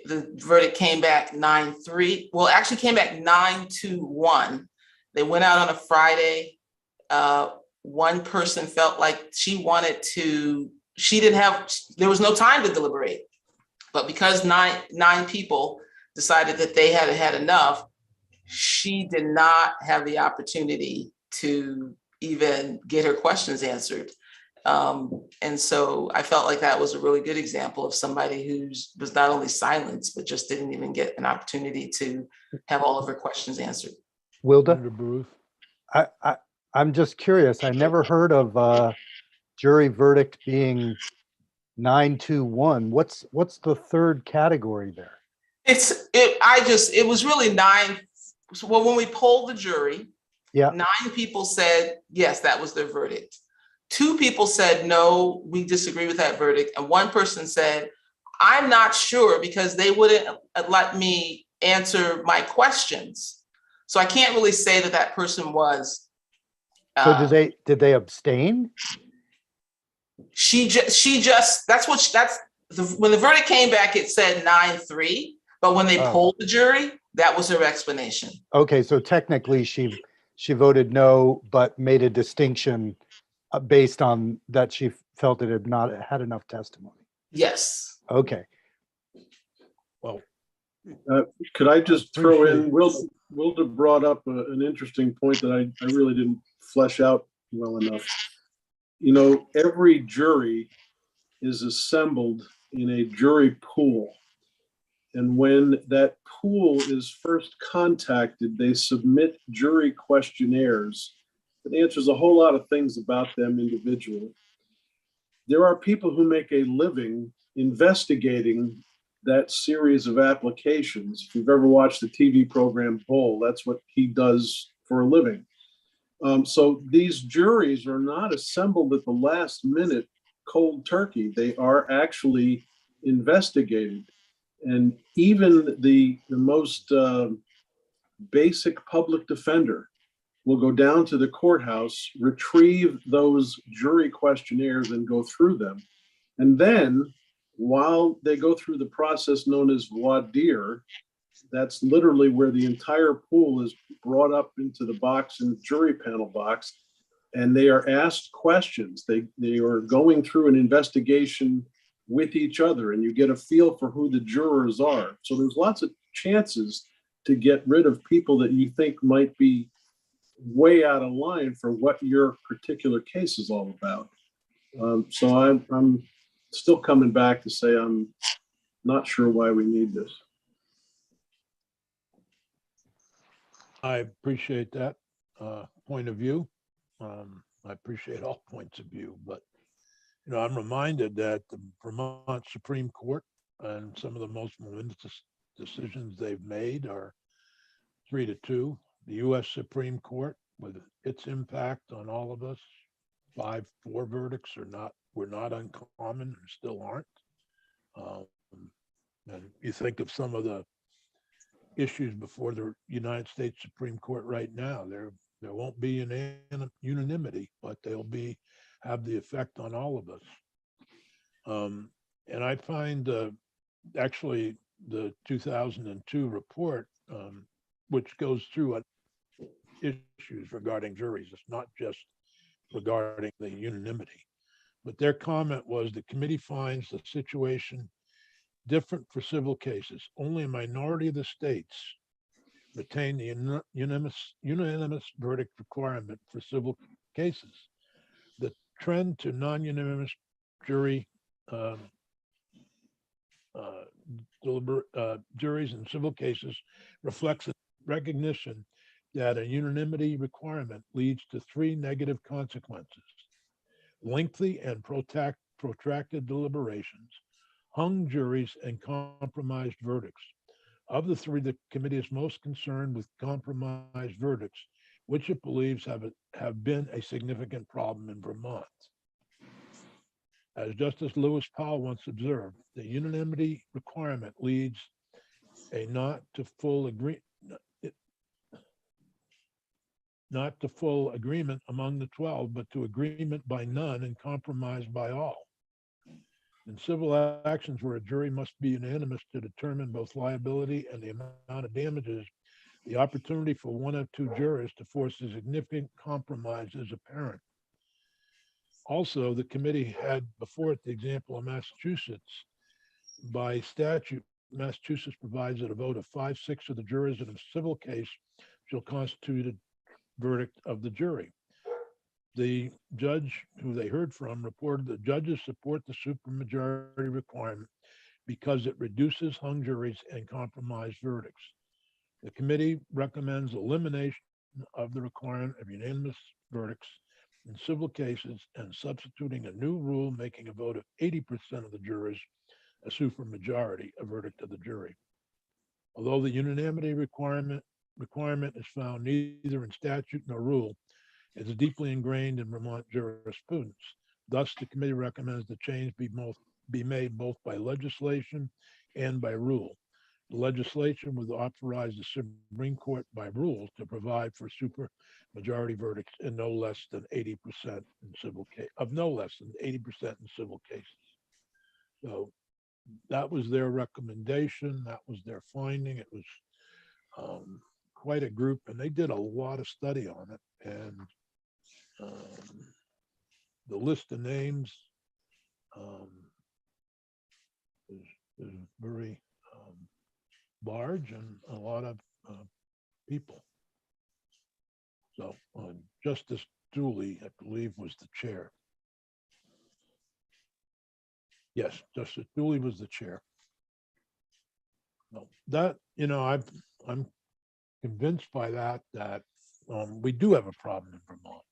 Speaker 8: the verdict came back 9-3. Well, actually came back 9-1. They went out on a Friday. One person felt like there was no time to deliberate. But because nine people decided that they had had enough, she did not have the opportunity to even get her questions answered. And so I felt like that was a really good example of somebody who was not only silenced, but just didn't even get an opportunity to have all of her questions answered.
Speaker 3: Wilda,
Speaker 1: Senator Baruth.
Speaker 3: I'm just curious. I never heard of a jury verdict being 9-1. What's the third category there?
Speaker 8: It was really 9. So when we polled the jury,
Speaker 3: Yeah.
Speaker 8: 9 people said, yes, that was their verdict. 2 people said, no, we disagree with that verdict. And 1 person said, I'm not sure because they wouldn't let me answer my questions. So I can't really say that person was.
Speaker 3: So did they abstain?
Speaker 8: When the verdict came back, it said 9-3, but when they polled the jury, that was her explanation.
Speaker 3: Okay, so technically she voted no, but made a distinction based on that she felt it had not had enough testimony.
Speaker 8: Yes.
Speaker 3: Okay.
Speaker 1: Well,
Speaker 4: Could I just throw in, Wilda brought up an interesting point that I really didn't flesh out well enough. Every jury is assembled in a jury pool. And when that pool is first contacted, they submit jury questionnaires that answers a whole lot of things about them individually. There are people who make a living investigating that series of applications. If you've ever watched the TV program Bull, that's what he does for a living. So these juries are not assembled at the last minute cold turkey. They are actually investigated. And even the most basic public defender will go down to the courthouse, retrieve those jury questionnaires and go through them. And then while they go through the process known as voir dire, that's literally where the entire pool is brought up into the box and jury panel box, and they are asked questions. They are going through an investigation with each other, and you get a feel for who the jurors are. So there's lots of chances to get rid of people that you think might be way out of line for what your particular case is all about. So I'm still coming back to say I'm not sure why we need this.
Speaker 1: I appreciate that point of view. I appreciate all points of view, but I'm reminded that the Vermont Supreme Court and some of the most momentous decisions they've made are 3-2. The U.S. Supreme Court, with its impact on all of us, 5-4 verdicts were not uncommon and still aren't. And you think of some of the issues before the United States Supreme Court right now, there won't be unanimity, but they'll have the effect on all of us. And I find actually the 2002 report, which goes through issues regarding juries. It's not just regarding the unanimity, but their comment was the committee finds the situation different for civil cases. Only a minority of the states retain the unanimous verdict requirement for civil cases. The trend to non-unanimous jury juries in civil cases reflects a recognition that a unanimity requirement leads to 3 negative consequences: lengthy and protracted deliberations, hung juries, and compromised verdicts. Of the 3, the committee is most concerned with compromised verdicts, which it believes have been a significant problem in Vermont. As Justice Lewis Powell once observed, the unanimity requirement leads not to full agreement among the 12, but to agreement by none and compromise by all. In civil actions where a jury must be unanimous to determine both liability and the amount of damages, the opportunity for 1 of 2 jurors to force a significant compromise is apparent. Also, the committee had before it the example of Massachusetts. By statute, Massachusetts provides that a vote of 5/6 of the jurors in a civil case shall constitute a verdict of the jury. The judge who they heard from reported that judges support the supermajority requirement because it reduces hung juries and compromised verdicts. The committee recommends elimination of the requirement of unanimous verdicts in civil cases and substituting a new rule making a vote of 80% of the jurors a supermajority, a verdict of the jury. Although the unanimity requirement is found neither in statute nor rule, it is deeply ingrained in Vermont jurisprudence. Thus, the committee recommends the change be made both by legislation and by rule. The legislation would authorize the Supreme Court by rule to provide for supermajority verdicts in no less than 80% in civil cases. So that was their recommendation. That was their finding. It was quite a group, and they did a lot of study on it. And the list of names is very large and a lot of people. So Justice Dooley, I believe, was the chair. Yes, Justice Dooley was the chair. Well, that, I'm convinced by that we do have a problem in Vermont.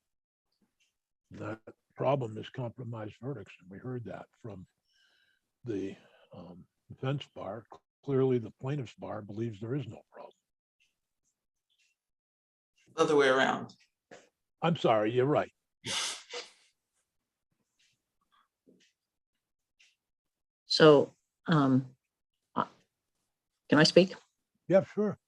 Speaker 1: That problem is compromised verdicts, and we heard that from the defense bar. Clearly, the plaintiff's bar believes there is no problem.
Speaker 8: Other way around.
Speaker 1: I'm sorry, you're right.
Speaker 9: So, can I speak?
Speaker 1: Yeah, sure.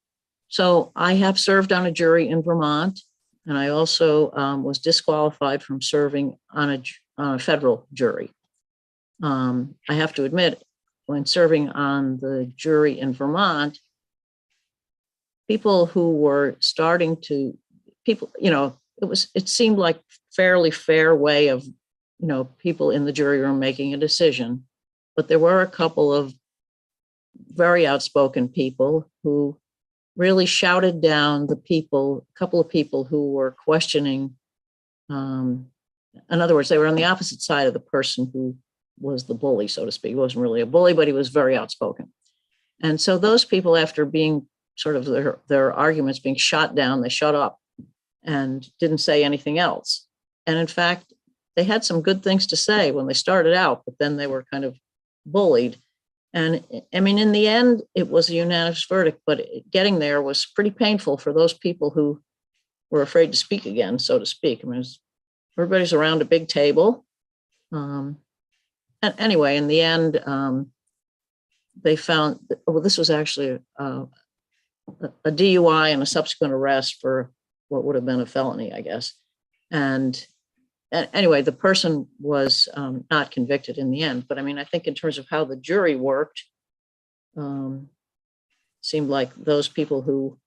Speaker 9: So I have served on a jury in Vermont, and I also was disqualified from serving on a federal jury. I have to admit, when serving on the jury in Vermont, people who were it seemed like fairly fair way of, people in the jury room making a decision. But there were a couple of very outspoken people who really shouted down a couple of people who were questioning. In other words, they were on the opposite side of the person who was the bully, so to speak. He wasn't really a bully, but he was very outspoken. And so those people, after being sort of their arguments being shot down, they shut up and didn't say anything else. And in fact, they had some good things to say when they started out, but then they were kind of bullied. And I mean, in the end, it was a unanimous verdict, but getting there was pretty painful for those people who were afraid to speak again, so to speak. I mean, everybody's around a big table. And anyway, in the end, they found, this was actually a DUI and a subsequent arrest for what would have been a felony, I guess. And anyway, the person was not convicted in the end. But I mean, I think in terms of how the jury worked, seemed like those people who,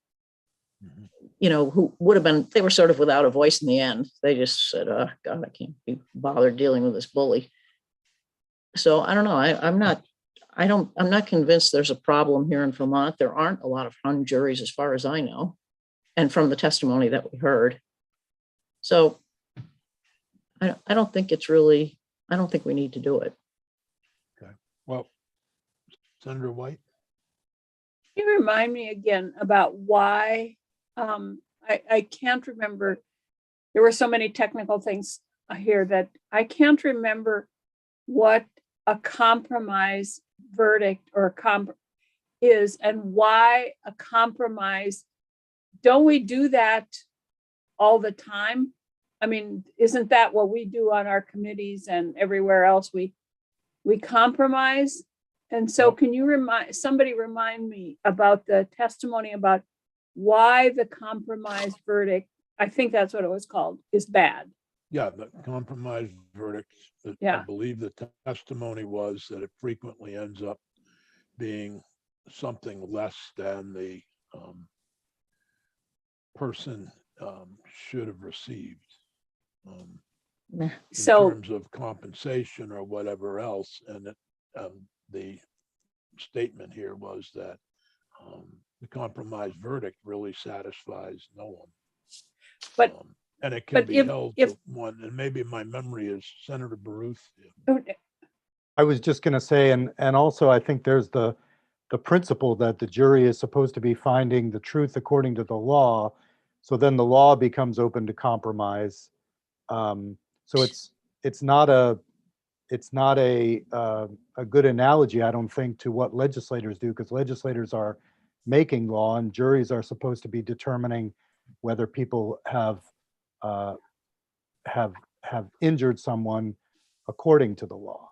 Speaker 9: who would have been, they were sort of without a voice in the end. They just said, oh God, I can't be bothered dealing with this bully. So I don't know. I'm not convinced there's a problem here in Vermont. There aren't a lot of hung juries as far as I know, and from the testimony that we heard. So I don't think we need to do it.
Speaker 1: Okay. Well, Senator White?
Speaker 7: Can you remind me again about why, I can't remember, there were so many technical things here that I can't remember what a compromise verdict or is and why a compromise. Don't we do that all the time? I mean, isn't that what we do on our committees and everywhere else? We compromise. And so can you remind me about the testimony about why the compromise verdict, I think that's what it was called, is bad?
Speaker 1: Yeah, the compromise verdict, I believe the testimony was that it frequently ends up being something less than the person should have received. In terms of compensation or whatever else. And the statement here was that the compromise verdict really satisfies no one.
Speaker 7: But
Speaker 1: and it can be held to one, and maybe my memory is Senator Baruth.
Speaker 3: I was just going to say, and also I think there's the principle that the jury is supposed to be finding the truth according to the law. So then the law becomes open to compromise. So it's not a good analogy, I don't think, to what legislators do, because legislators are making law and juries are supposed to be determining whether people have injured someone according to the law.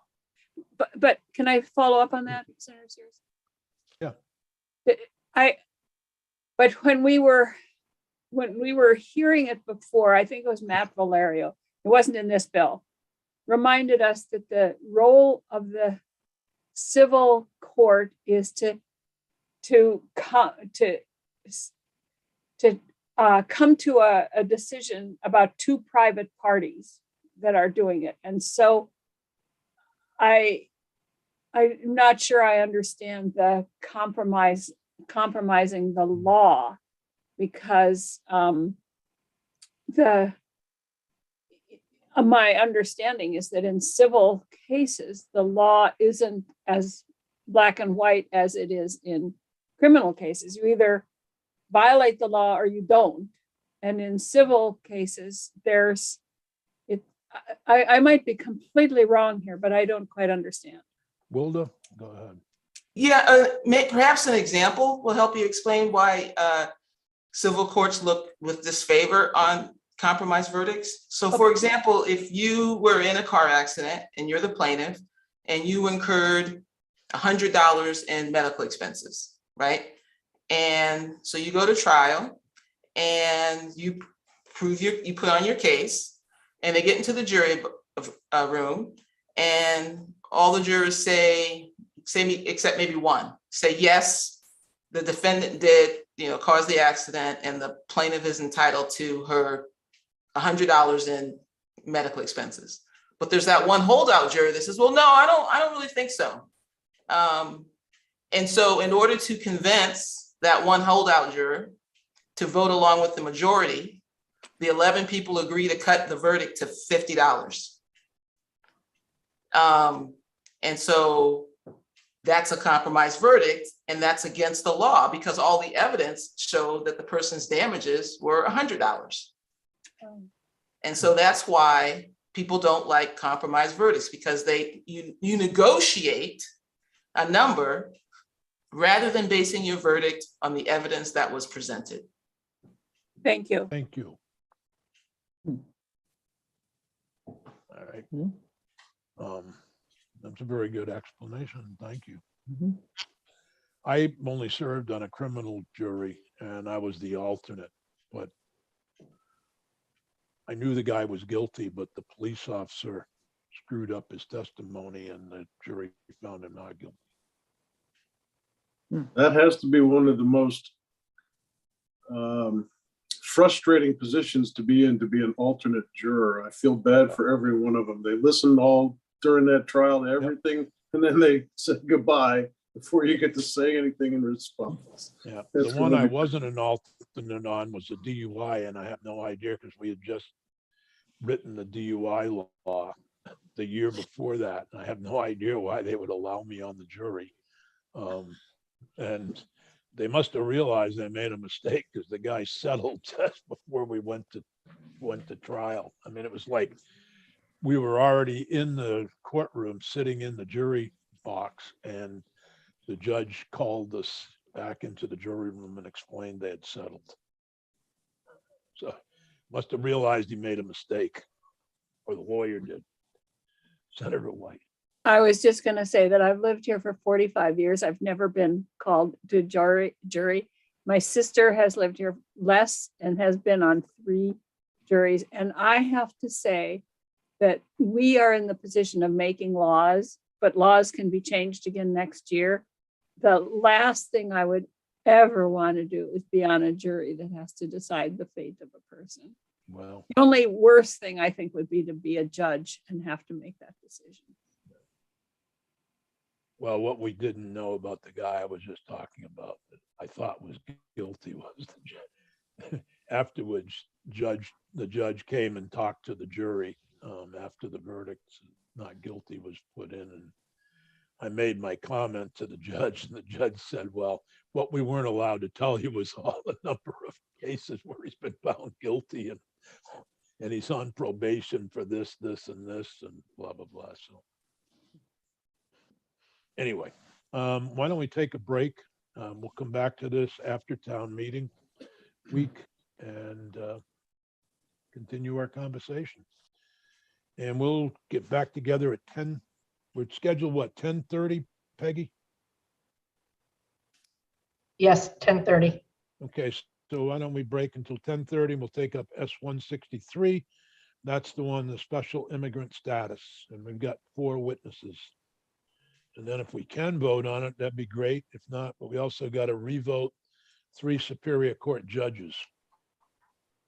Speaker 7: But can I follow up on that, Senator Sears?
Speaker 1: Yeah.
Speaker 7: But when we were hearing it before, I think it was Matt Valerio, it wasn't in this bill, reminded us that the role of the civil court is to come to a decision about two private parties that are doing it. And so I'm not sure I understand the compromising the law, because my understanding is that in civil cases, the law isn't as black and white as it is in criminal cases. You either violate the law or you don't. And in civil cases, I might be completely wrong here, but I don't quite understand.
Speaker 1: Wilda, go ahead.
Speaker 8: Yeah, perhaps an example will help you explain why civil courts look with disfavor on compromise verdicts. So for example, if you were in a car accident and you're the plaintiff and you incurred $100 in medical expenses, right? And so you go to trial and you you put on your case, and they get into the jury room, and all the jurors say except maybe one, say, yes, the defendant did, cause the accident, and the plaintiff is entitled to her $100 in medical expenses. But there's that one holdout juror that says, well, no, I don't really think so. And so in order to convince that one holdout juror to vote along with the majority, the 11 people agree to cut the verdict to $50. And so that's a compromise verdict, and that's against the law because all the evidence showed that the person's damages were $100. And so that's why people don't like compromise verdicts, because you negotiate a number rather than basing your verdict on the evidence that was presented.
Speaker 7: Thank you.
Speaker 1: Thank you. All right. That's a very good explanation. Thank you.
Speaker 9: Mhm.
Speaker 1: I only served on a criminal jury and I was the alternate, but I knew the guy was guilty, but the police officer screwed up his testimony and the jury found him not guilty.
Speaker 4: That has to be one of the most frustrating positions to be in, to be an alternate juror. I feel bad for every one of them. They listened all during that trial to everything, and then they said goodbye before you get to say anything in response.
Speaker 1: Yeah,
Speaker 4: That's
Speaker 1: the one
Speaker 4: gonna
Speaker 1: I
Speaker 4: be-
Speaker 1: wasn't an alternate on was a DUI, and I have no idea because we had just written the DUI law the year before that. And I have no idea why they would allow me on the jury. And they must have realized they made a mistake because the guy settled just before we went to trial. I mean, it was like we were already in the courtroom, sitting in the jury box, and the judge called us back into the jury room and explained they had settled. So must have realized he made a mistake, or the lawyer did. Senator White.
Speaker 7: I was just going to say that I've lived here for 45 years. I've never been called to jury. My sister has lived here less and has been on 3 juries. And I have to say that we are in the position of making laws, but laws can be changed again next year. The last thing I would ever want to do is be on a jury that has to decide the fate of a person.
Speaker 1: Well,
Speaker 7: The only worst thing I think would be to be a judge and have to make that decision.
Speaker 1: what we didn't know about the guy I was just talking about, that I thought was guilty, was the judge. Afterwards, the judge came and talked to the jury after the verdict, not guilty, was put in, and I made my comment to the judge, and the judge said, well, what we weren't allowed to tell you was all the number of cases where he's been found guilty and he's on probation for this, and this, and blah, blah, blah. So anyway, why don't we take a break? We'll come back to this after town meeting week and continue our conversation. And we'll get back together at 10. We're scheduled, what, 10:30, Peggy?
Speaker 5: Yes, 10:30.
Speaker 1: Okay, so why don't we break until 10:30? We'll take up S-163. That's the one, the special immigrant status, and we've got 4 witnesses. And then if we can vote on it, that'd be great. If not, but we also got to revote 3 Superior Court judges.